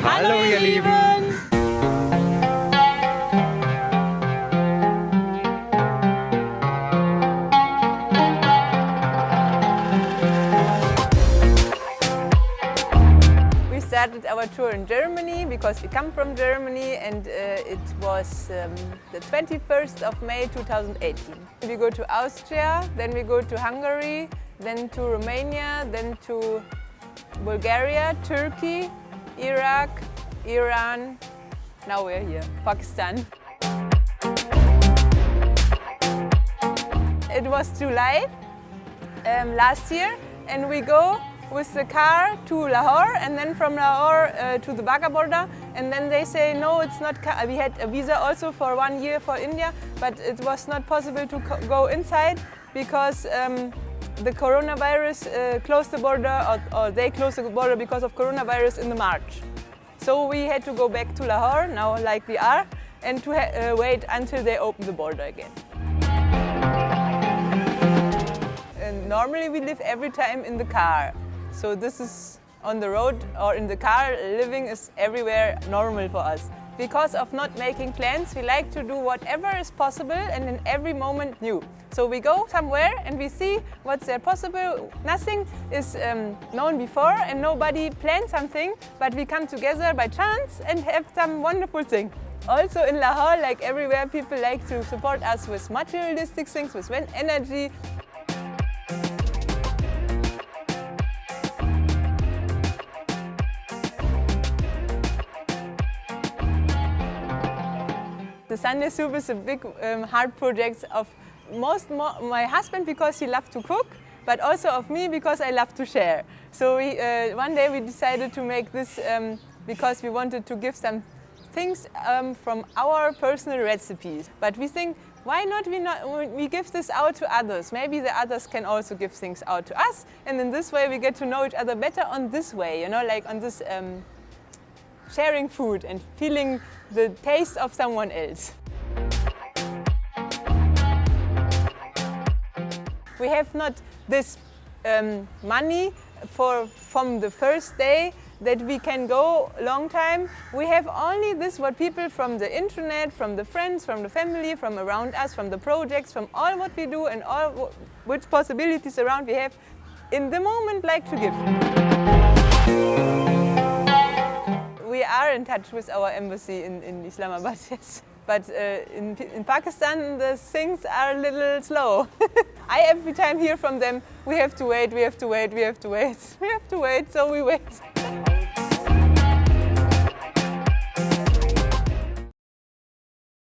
Hallo ihr Lieben! We started our tour in Germany because we come from Germany, and it was the 21st of May 2018. We go to Austria, then we go to Hungary, then to Romania, then to Bulgaria, Turkey, Iraq, Iran. Now we're here, Pakistan. It was July last year, and we go with the car to Lahore, and then from Lahore to the Baga border, and then they say no, it's not. We had a visa also for 1 year for India, but it was not possible to go inside because the coronavirus closed the border, or they closed the border because of coronavirus in the March. So we had to go back to Lahore now, like we are, and to wait until they open the border again. And normally we live every time in the car. So this is on the road or in the car, living is everywhere normal for us. Because of not making plans, we like to do whatever is possible and in every moment new. So we go somewhere and we see what's there possible. Nothing is known before and nobody planned something, but we come together by chance and have some wonderful thing. Also in Lahore, like everywhere, people like to support us with materialistic things, with energy. The Sunday soup is a big heart project of my husband because he loves to cook, but also of me because I love to share. So one day we decided to make this because we wanted to give some things from our personal recipes. But we think, why not we give this out to others? Maybe the others can also give things out to us, and in this way we get to know each other better on this way, you know, like on this sharing food and feeling the taste of someone else. We have not this money from the first day that we can go a long time. We have only this what people from the internet, from the friends, from the family, from around us, from the projects, from all what we do and all which possibilities around we have in the moment like to give. We are in touch with our embassy in Islamabad, yes. But in Pakistan, the things are a little slow. I every time hear from them, we have to wait, we have to wait, we have to wait, we have to wait, so we wait.